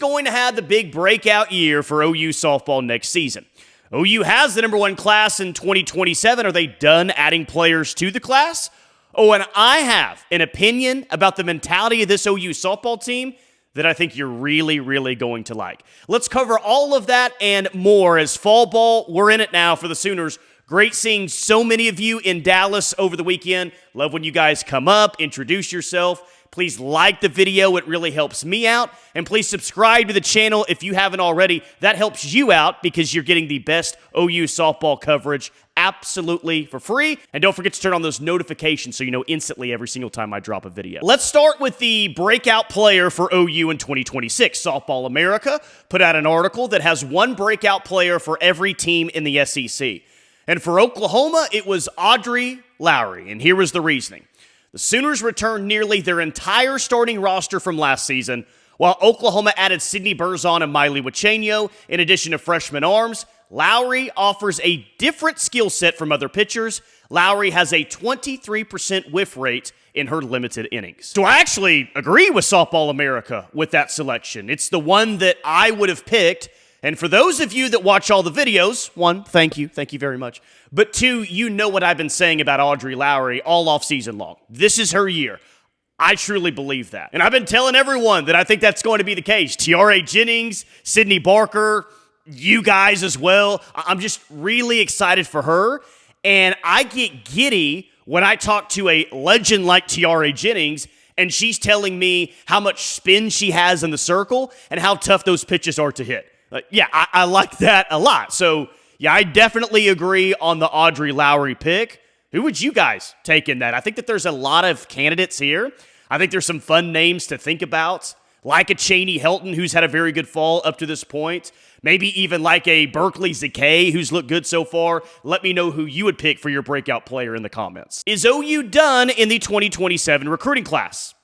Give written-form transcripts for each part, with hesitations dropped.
going to have the big breakout year for OU softball next season? OU has the #1 class in 2027. Are they done adding players to the class? Oh, and I have an opinion about the mentality of this OU softball team that I think you're really, really going to like. Let's cover all of that and more as fall ball. We're in it now for the Sooners. Great seeing so many of you in Dallas over the weekend. Love when you guys come up, introduce yourself. Please like the video. It really helps me out. And please subscribe to the channel if you haven't already. That helps you out because you're getting the best OU softball coverage absolutely for free. And don't forget to turn on those notifications so you know instantly every single time I drop a video. Let's start with the breakout player for OU in 2026. Softball America put out an article that has one breakout player for every team in the SEC. And for Oklahoma, it was Audrey Lowry. And here was the reasoning. The Sooners returned nearly their entire starting roster from last season, while Oklahoma added Sydney Berzon and Miley Wachenio in addition to freshman arms. Lowry offers a different skill set from other pitchers. Lowry has a 23% whiff rate in her limited innings. So I actually agree with Softball America with that selection. It's the one that I would have picked. And for those of you that watch all the videos, one, thank you very much. But two, you know what I've been saying about Audrey Lowry all off season long. This is her year. I truly believe that. And I've been telling everyone that I think that's going to be the case. Tiare Jennings, Sydney Barker, you guys as well. I'm just really excited for her. And I get giddy when I talk to a legend like Tiare Jennings and she's telling me how much spin she has in the circle and how tough those pitches are to hit. Yeah, I like that a lot. So, yeah, I definitely agree on the Audrey Lowry pick. Who would you guys take in that? I think that there's a lot of candidates here. I think there's some fun names to think about, like a Chaney Helton, who's had a very good fall up to this point. Maybe even like a Berkeley Zakay, who's looked good so far. Let me know who you would pick for your breakout player in the comments. Is OU done in the 2027 recruiting class?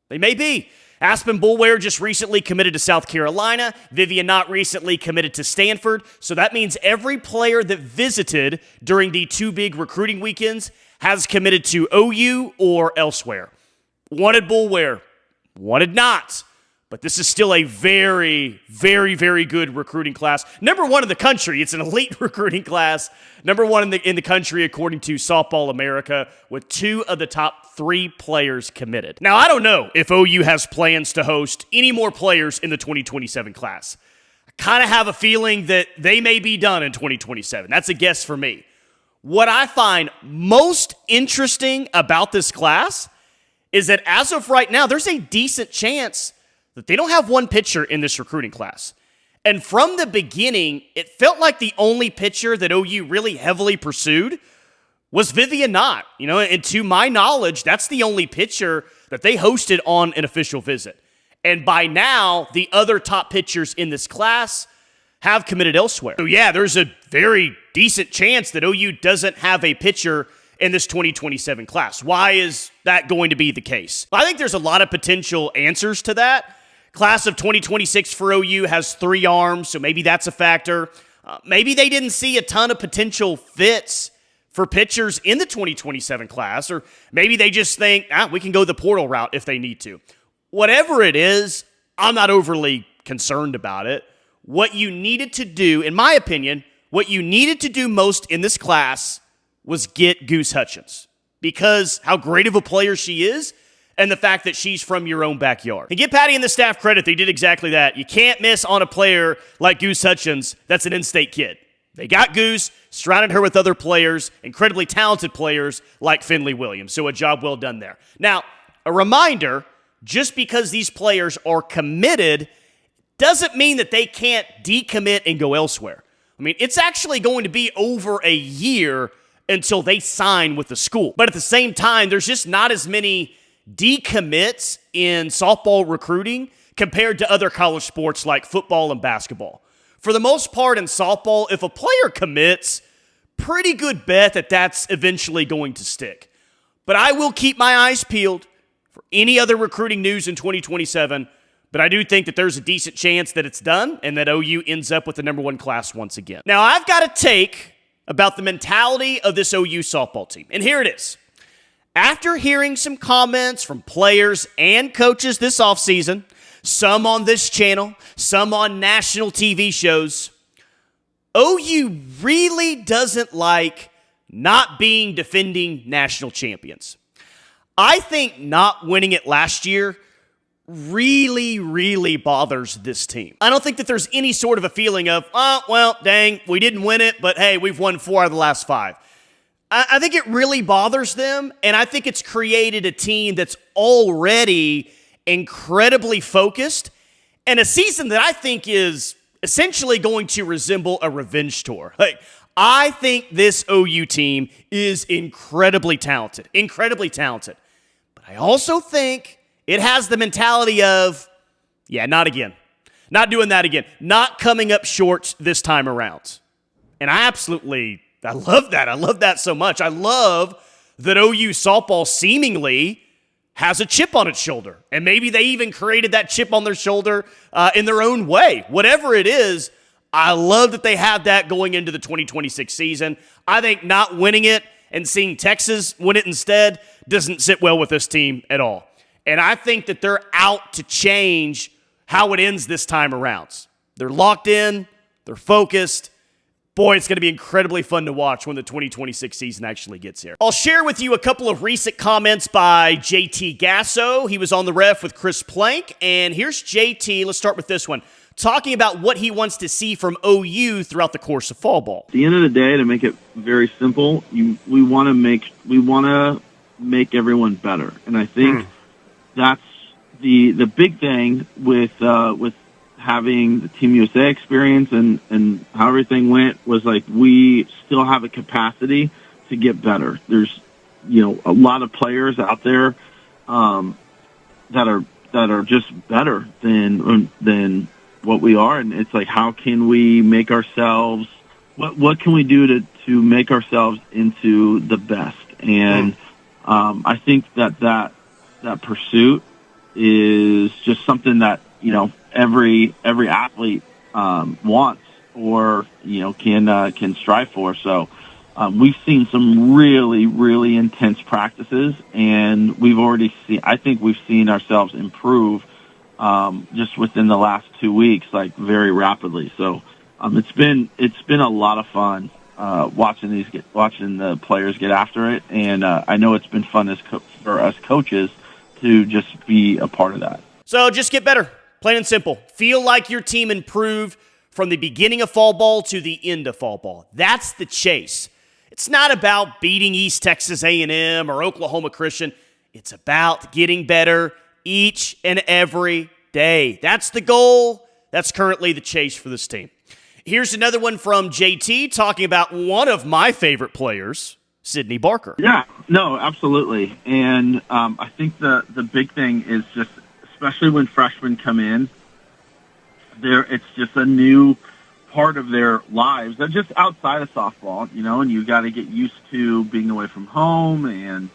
They may be. Aspen Boulware just recently committed to South Carolina. Vivian Knott recently committed to Stanford. So that means every player that visited during the two big recruiting weekends has committed to OU or elsewhere. Wanted Boulware, wanted Knott. But this is still a very, very, very good recruiting class. #1 in the country. It's an elite recruiting class. #1 in the country according to Softball America, with 2 of the top 3 players committed. Now, I don't know if OU has plans to host any more players in the 2027 class. I kind of have a feeling that they may be done in 2027. That's a guess for me. What I find most interesting about this class is that as of right now, there's a decent chance that they don't have one pitcher in this recruiting class. And from the beginning, it felt like the only pitcher that OU really heavily pursued was Vivian Knott. And to my knowledge, that's the only pitcher that they hosted on an official visit. And by now, the other top pitchers in this class have committed elsewhere. So yeah, there's a very decent chance that OU doesn't have a pitcher in this 2027 class. Why is that going to be the case? I think there's a lot of potential answers to that. Class of 2026 for OU has 3 arms, so maybe that's a factor. Maybe they didn't see a ton of potential fits for pitchers in the 2027 class, or maybe they just think, we can go the portal route if they need to. Whatever it is, I'm not overly concerned about it. What you needed to do, in my opinion, what you needed to do most in this class was get Goose Hutchins, because how great of a player she is, and the fact that she's from your own backyard. And give Patty and the staff credit, they did exactly that. You can't miss on a player like Goose Hutchins that's an in-state kid. They got Goose, surrounded her with other players, incredibly talented players like Finley Williams. So a job well done there. Now, a reminder, just because these players are committed doesn't mean that they can't decommit and go elsewhere. I mean, it's actually going to be over a year until they sign with the school. But at the same time, there's just not as many decommits in softball recruiting compared to other college sports like football and basketball. For the most part in softball, if a player commits, pretty good bet that that's eventually going to stick. But I will keep my eyes peeled for any other recruiting news in 2027, but I do think that there's a decent chance that it's done and that OU ends up with the #1 class once again. Now, I've got a take about the mentality of this OU softball team, and here it is. After hearing some comments from players and coaches this offseason, some on this channel, some on national TV shows. OU really doesn't like not being defending national champions. I think not winning it last year really, really bothers this team. I don't think that there's any sort of a feeling of, oh, well, dang, we didn't win it, but hey, we've won 4 out of the last 5. I think it really bothers them, and I think it's created a team that's already incredibly focused, and a season that I think is essentially going to resemble a revenge tour. Like, I think this OU team is incredibly talented. But I also think it has the mentality of, yeah, not again. Not doing that again. Not coming up short this time around. And I love that. I love that so much. I love that OU softball seemingly has a chip on its shoulder. And maybe they even created that chip on their shoulder in their own way. Whatever it is, I love that they have that going into the 2026 season. I think not winning it and seeing Texas win it instead doesn't sit well with this team at all. And I think that they're out to change how it ends this time around. They're locked in. They're focused. Boy, it's going to be incredibly fun to watch when the 2026 season actually gets here. I'll share with you a couple of recent comments by JT Gasso. He was on the ref with Chris Plank. And here's JT. Let's start with this one. Talking about what he wants to see from OU throughout the course of fall ball. At the end of the day, to make it very simple, we want to make everyone better, and I think that's the big thing with having the Team USA experience and how everything went was like we still have a capacity to get better. There's a lot of players out there that are just better than what we are, and it's like, how can we make ourselves, what can we do to make ourselves into the best? And I think that pursuit is just something that every athlete wants or can strive for. So we've seen some really, really intense practices, and I think we've seen ourselves improve just within the last 2 weeks, like very rapidly. So it's been a lot of fun watching the players get after it, and I know it's been fun for us coaches to just be a part of that. So just get better, plain and simple. Feel like your team improved from the beginning of fall ball to the end of fall ball. That's the chase. It's not about beating East Texas A&M or Oklahoma Christian. It's about getting better each and every day. That's the goal. That's currently the chase for this team. Here's another one from JT talking about one of my favorite players, Sydney Barker. Yeah, no, absolutely. And I think the big thing is just, especially when freshmen come in, it's just a new part of their lives. They're just outside of softball, and you got to get used to being away from home and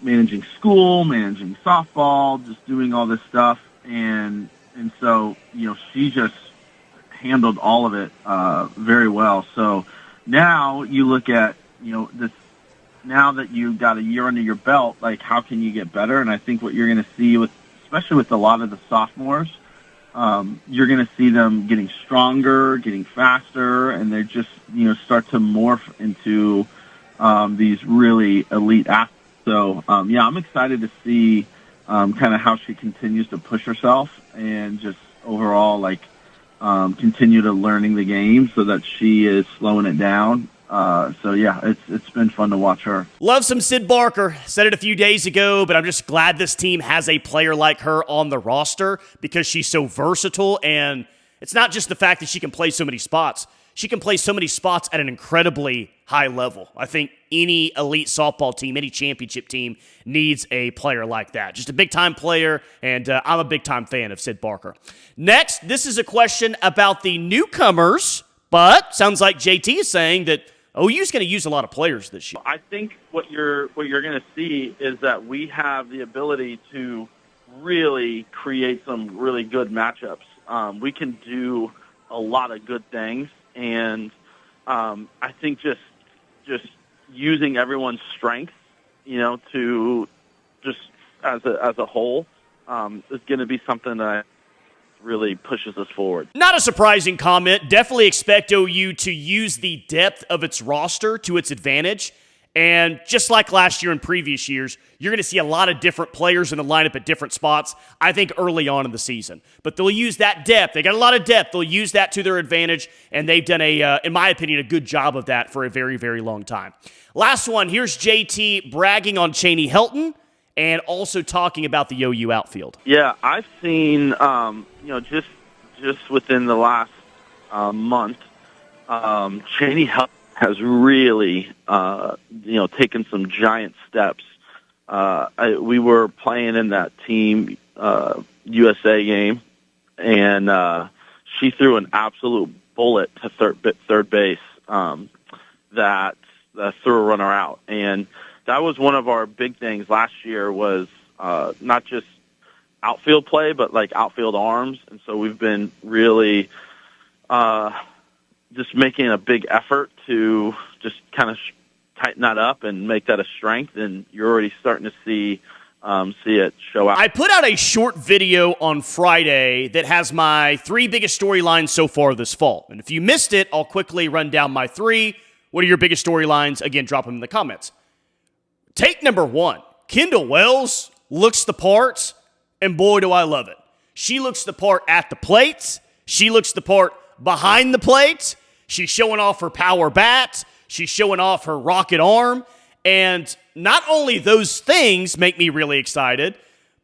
managing school, managing softball, just doing all this stuff. And so, she just handled all of it very well. So now you look at, this, now that you've got a year under your belt, like, how can you get better? And I think what you're going to see especially with a lot of the sophomores, you're going to see them getting stronger, getting faster, and they just, start to morph into these really elite athletes. So, I'm excited to see kind of how she continues to push herself and just overall, continue to learning the game so that she is slowing it down. It's been fun to watch her. Love some Sid Barker. Said it a few days ago, but I'm just glad this team has a player like her on the roster because she's so versatile, and it's not just the fact that she can play so many spots. She can play so many spots at an incredibly high level. I think any elite softball team, any championship team needs a player like that. Just a big-time player, and I'm a big-time fan of Sid Barker. Next, this is a question about the newcomers, but sounds like JT is saying that OU's going to use a lot of players this year. I think what you're going to see is that we have the ability to really create some really good matchups. We can do a lot of good things, and I think just using everyone's strength, to just as a whole, is going to be something that really pushes us forward. Not a surprising comment. Definitely expect OU to use the depth of its roster to its advantage. And just like last year and previous years, you're going to see a lot of different players in the lineup at different spots, I think, early on in the season. But they'll use that depth. They got a lot of depth. They'll use that to their advantage, and they've done, in my opinion, a good job of that for a very, very long time. Last one, here's JT bragging on Chaney Helton and also talking about the OU outfield. Yeah, I've seen, just within the last month, Chaney Helton has really, taken some giant steps. We were playing in that team USA game, and she threw an absolute bullet to third base that threw a runner out. And that was one of our big things last year was not just outfield play, but like outfield arms. And so we've been really just making a big effort to just kind of tighten that up and make that a strength, and you're already starting to see it show out. I put out a short video on Friday that has my 3 biggest storylines so far this fall. And if you missed it, I'll quickly run down my 3. What are your biggest storylines? Again, drop them in the comments. Take number 1. Kendall Wells looks the part, and boy, do I love it. She looks the part at the plate. She looks the part behind the plate. She's showing off her power bat. She's showing off her rocket arm. And not only those things make me really excited,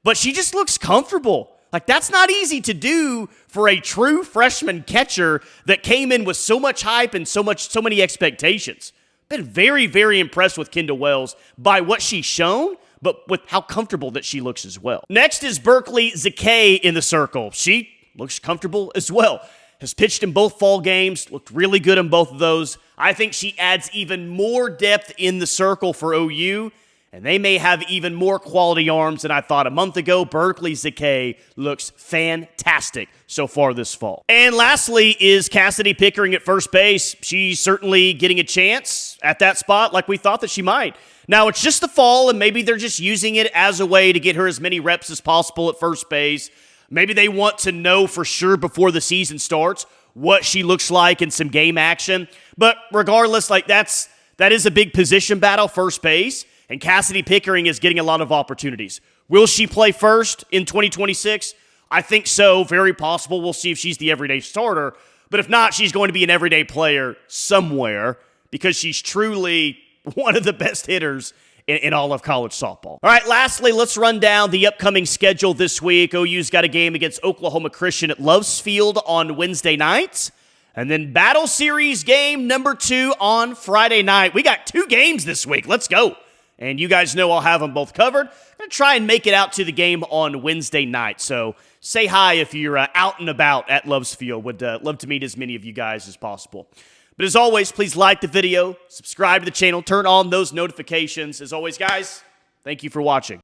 but she just looks comfortable. Like, that's not easy to do for a true freshman catcher that came in with so much hype and so many expectations. Been very, very impressed with Kendall Wells by what she's shown, but with how comfortable that she looks as well. Next is Berkeley Zakay in the circle. She looks comfortable as well. Has pitched in both fall games, looked really good in both of those. I think she adds even more depth in the circle for OU, and they may have even more quality arms than I thought a month ago. Berkeley Zakay looks fantastic so far this fall. And lastly is Cassidy Pickering at first base. She's certainly getting a chance at that spot like we thought that she might. Now, it's just the fall, and maybe they're just using it as a way to get her as many reps as possible at first base. Maybe they want to know for sure before the season starts what she looks like in some game action. But regardless, that is a big position battle, first base, and Cassidy Pickering is getting a lot of opportunities. Will she play first in 2026? I think so, very possible. We'll see if she's the everyday starter. But if not, she's going to be an everyday player somewhere because she's truly one of the best hitters in all of college softball. All right, lastly, let's run down the upcoming schedule this week. OU's got a game against Oklahoma Christian at Loves Field on Wednesday night. And then Battle Series game number 2 on Friday night. We got 2 games this week. Let's go. And you guys know I'll have them both covered. I'm going to try and make it out to the game on Wednesday night. So say hi if you're out and about at Loves Field. Would love to meet as many of you guys as possible. But as always, please like the video, subscribe to the channel, turn on those notifications. As always, guys, thank you for watching.